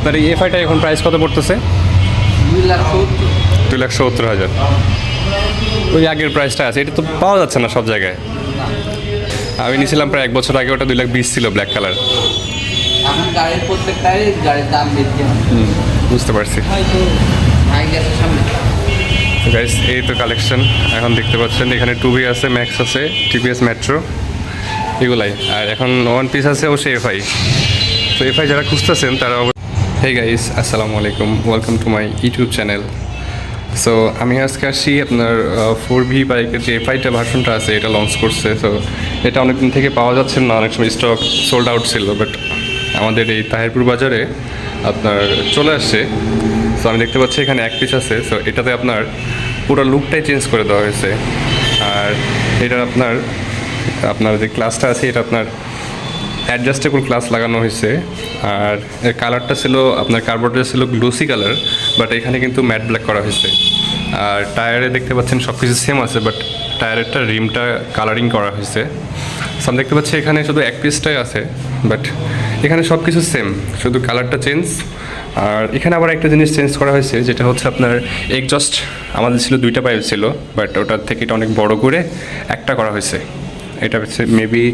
আপনার এই এফআইটা এখন প্রাইস কত পড়তেছে? 2,70,000। ওই আগের প্রাইসটা আছে, এটা তো পাওয়া যাচ্ছে না সব জায়গায়। আমি নিয়েছিলাম প্রায় 1 বছর আগে, ওটা 2,20,000 ছিল, ব্ল্যাক কালার। এখন গাড়ির প্রত্যেকটাই গাড়ির দাম বৃদ্ধি হয়। বুঝতে পারছি। হয়তো হাই গ্যাসের সামনে গাইস, এই তো কালেকশন এখন দেখতে পাচ্ছেন। এখানে 2B আছে, ম্যাক্স আছে, টিভিএস মেট্রো, এগুলাই। আর এখন 1 পিস আছে অবশ্যই এফআই। তো এফআই যারা খুঁজতেছেন তারা হেই গাইস, আসসালামু আলাইকুম, welcome to my YouTube channel. So আমি আজকে আসছি আপনার 4B বাইকের যে এফআইটা ভার্সনটা আছে, এটা লঞ্চ করছে। সো এটা অনেক দিন থেকে পাওয়া যাচ্ছে না, অনেক সময় স্টক সোল্ড আউট ছিল, বাট আমাদের এই তাহিরপুর বাজারে আপনার চলে আসছে। সো আমি দেখতে পাচ্ছি এখানে 1 পিস আছে। সো এটাতে আপনার পুরো লুকটাই চেঞ্জ করে দেওয়া হয়েছে। আর এটা আপনার যে ক্লাসটা আছে, এটা আপনার অ্যাডজাস্টেবল ক্লাস লাগানো হয়েছে। আর এর কালারটা ছিল আপনার কার্বোরেটর ছিল গ্লোসি কালার, বাট এখানে কিন্তু ম্যাট ব্ল্যাক করা হয়েছে। আর টায়ারে দেখতে পাচ্ছেন সব কিছু সেম আছে, বাট টায়ারেরটা রিমটা কালারিং করা হয়েছে। সো আমি দেখতে পাচ্ছি এখানে শুধু 1 পিসটাই আছে, বাট এখানে সব কিছু সেম, শুধু কালারটা চেঞ্জ। আর এখানে আবার একটা জিনিস চেঞ্জ করা হয়েছে, যেটা হচ্ছে আপনার এক্সজস্ট আমাদের ছিল 2টা পাইপ ছিল, বাট ওটার থেকে এটা অনেক বড় করে একটা করা হয়েছে। এটা হচ্ছে মেবি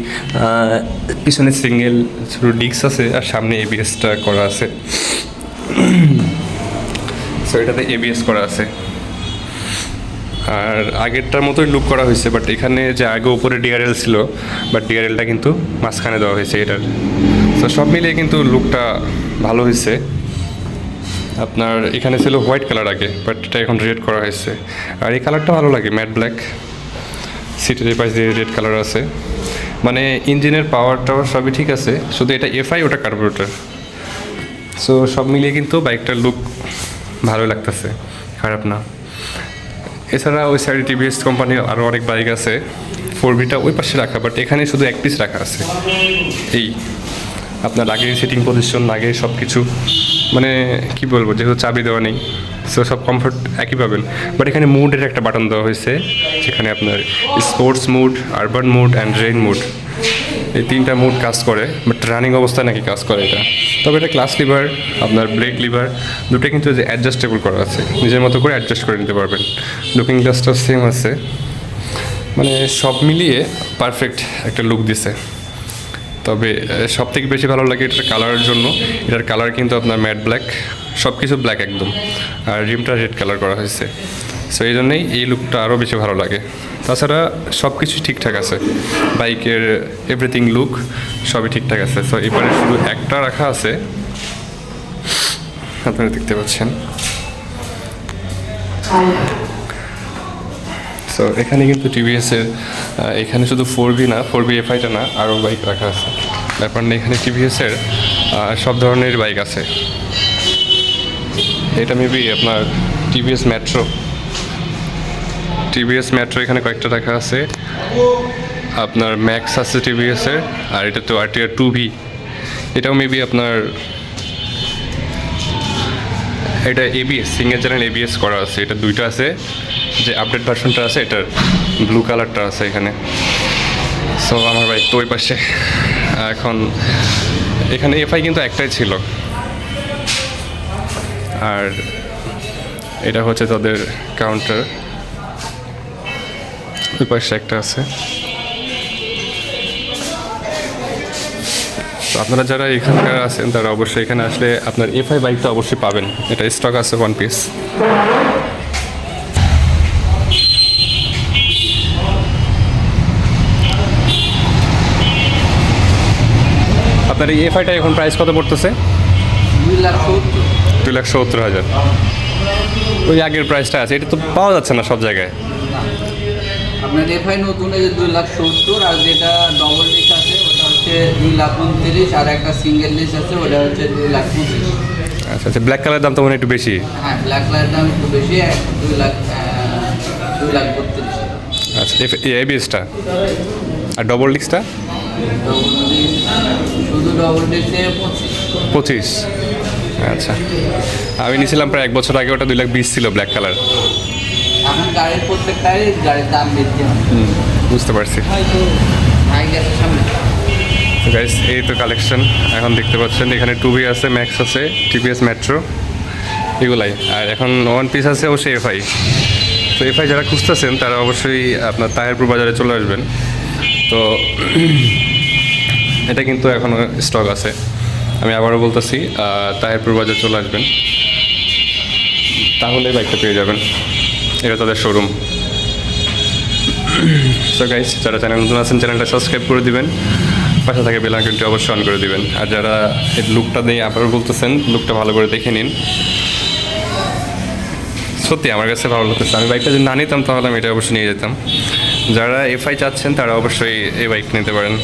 পিছনে সিঙ্গেল শুধু ডিস্ক আছে, আর সামনে এবিএসটা করা আছে। সো এটাতে এবিএস করা আছে। আর আগেরটার মতোই লুক করা হয়েছে, বাট এখানে যে আগে উপরে ডিআরএল ছিল, বাট ডিআরএলটা কিন্তু মাঝখানে দেওয়া হয়েছে এটার। তো সব মিলিয়ে কিন্তু লুকটা ভালো হয়েছে। আপনার এখানে ছিল হোয়াইট কালার আগে, বাট এটা এখন রেড করা হয়েছে। আর এই কালারটা ভালো লাগে, ম্যাট ব্ল্যাক। সিটের পাশে দিয়ে রেড কালার আছে, মানে ইঞ্জিনের পাওয়ার টাওয়ার সবই ঠিক আছে, শুধু এটা এফআই, ওটা কার্বোরেটর। সো সব মিলিয়ে কিন্তু বাইকটার লুক ভালো লাগতেছে, খারাপ না। এছাড়া ওই সাইডে টিভিএস কোম্পানির আরও অনেক বাইক আছে। 4Bটা ওই পাশে রাখা, বাট এখানে শুধু 1 পিস রাখা আছে। এই আপনার আগে সিটিং পজিশন, আগে সব কিছু, মানে কি বলবো, যেহেতু চাবি দেওয়া নেই, সো সব কমফোর্ট একই পাবেন। বাট এখানে মুডের একটা বাটন দেওয়া হয়েছে, যেখানে আপনার sports mood, urban mood and rain mood, এই 3টা মুড কাজ করে। বাট রানিং অবস্থায় নাকি কাজ করে এটা। তবে এটা ক্লাস লিভার, আপনার ব্রেক লিভার দুটো কিন্তু যে অ্যাডজাস্টেবল করা আছে, নিজের মতো করে অ্যাডজাস্ট করে নিতে পারবেন। লুকিং গ্লাসটাও সেম আছে, মানে সব মিলিয়ে পারফেক্ট একটা লুক দিছে। তবে সবথেকে বেশি ভালো লাগে এটার কালারের জন্য। এটার কালার কিন্তু আপনার ম্যাট ব্ল্যাক, সব কিছু ব্ল্যাক একদম, আর রিমটা রেড কালার করা হয়েছে। সো এই জন্যই এই লুকটা আরও বেশি ভালো লাগে। তাছাড়া সব কিছু ঠিকঠাক আছে, বাইকের এভরিথিং লুক সবই ঠিকঠাক আছে। সো এবারে শুধু একটা রাখা আছে, আপনারা দেখতে পাচ্ছেন। সো এখানে কিন্তু টিভিএসের এখানে শুধু 4B না, 4B এফআইটা না, আরও বাইক রাখা আছে। ব্যাপার না, এখানে টিভিএসের সব ধরনের বাইক আছে। এটা মেবি আপনার টিভিএস মেট্রো এখানে কয়েকটা রাখা আছে। আপনার ম্যাক্স আছে টিভিএসের, আর এটা তো আরটিআর 2B, এটাও মেবি আপনার, এটা এবিএস সিঙ্গেল চ্যানেল এবিএস করা আছে। এটা 2টা আছে, যে আপডেট ভার্সনটা আছে এটার ব্লু কালারটা আছে এখানে। সো আমার বাইক তো ওই পাশে। এখন এখানে এফআই কিন্তু একটাই ছিল, আর এটা হচ্ছে তাদের কাউন্টার, ওই পাশে একটা আছে। তো আপনারা যারা এখানকার আছেন তারা অবশ্যই এখানে আসলে আপনার এফআই বাইকটা অবশ্যই পাবেন। এটা স্টক আছে 1 পিস। আপনার এই এফআইটা এখন প্রাইস কত পড়তেছে? 2,70,000। ওই আগের প্রাইসটা আছে, এটা তো পাওয়া যাচ্ছে না সব জায়গায়। আপনার এফআই নতুন এই যে 2,70,000, আর যেটা ডবল ডিস্ক আছে ওটা হচ্ছে 2,29,000, আর একটা সিঙ্গেল ডিস্ক আছে ওটা হচ্ছে 2,25,000। আচ্ছা আচ্ছা, ব্ল্যাক কালারের দাম তো মনে হয় একটু বেশি। হ্যাঁ, ব্ল্যাক কালারের দাম একটু বেশি, 2,32,000। আচ্ছা, এবিএসটা আর ডবল ডিস্কটা শুধু ডবল ডিস্কে 25। আচ্ছা, আমি নিয়েছিলাম প্রায় 1 বছর আগে, ওটা 2,20,000 ছিল, ব্ল্যাক কালার। এখন গাড়ির প্রত্যেকটাই গাড়ির দাম বৃদ্ধি হয়। বুঝতে পারছি। হয়তো হাই গ্যাসের সামনে তো গাইস এই তো কালেকশন এখন দেখতে পাচ্ছেন, এখানে টুবি আছে, ম্যাক্স আছে, টিপিএস মেট্রো, এগুলাই। আর এখন ওয়ান পিস আছে অবশ্যই এফআই। তো এফআই যারা খুঁজতেছেন তারা অবশ্যই আপনার তাহেরপুর বাজারে চলে আসবেন। তো এটা কিন্তু এখনও স্টক আছে, আমি আবারও বলতেছি, তাহেরপুর বাজার চলে আসবেন, তাহলে বাইকটা পেয়ে যাবেন। এটা তাদের শোরুম। সো গাইস, যারা চ্যানেল নতুন আছেন চ্যানেলটা সাবস্ক্রাইব করে দিবেন, পাশে থাকে বেল আইকনটি অবশ্যই অন করে দিবেন। আর যারা এই লুকটা দিয়ে আবারও বলতেছেন, লুকটা ভালো করে দেখে নিন। সত্যি আমার কাছে ভালো লাগতেছে। আমি বাইকটা যদি না নিতাম তাহলে আমি এটা অবশ্যই নিয়ে যেতাম। যারা এফআই চাচ্ছেন তারা অবশ্যই এই বাইক নিতে পারেন।